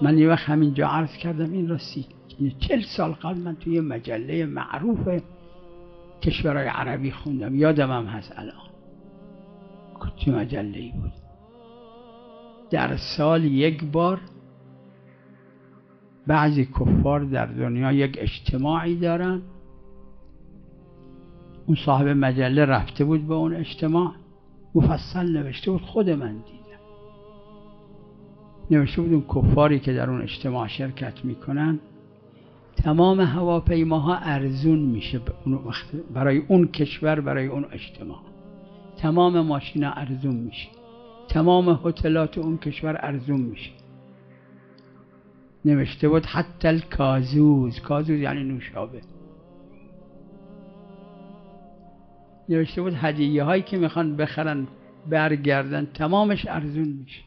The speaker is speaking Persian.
من یه وقت همینجا عرض کردم این را 40 سال قبل من توی مجله معروف کشورهای عربی خوندم، یادم هم هست الان توی مجله‌ای بود. در سال یک بار بعضی کفار در دنیا یک اجتماعی دارن، اون صاحب مجله رفته بود به اون اجتماع، مفصل نوشته بود، خود من دیدم، نوشته بود اون کفاری که در اون اجتماع شرکت میکنن تمام هواپیماها ارزون میشه برای اون کشور، برای اون اجتماع تمام ماشینا ارزون میشه، تمام هتلات اون کشور ارزون میشه. نوشته بود حتی الکازوز، کازوز یعنی نوشابه، نوشته بود هدیه هایی که میخوان بخرن برگردن تمامش ارزون میشه.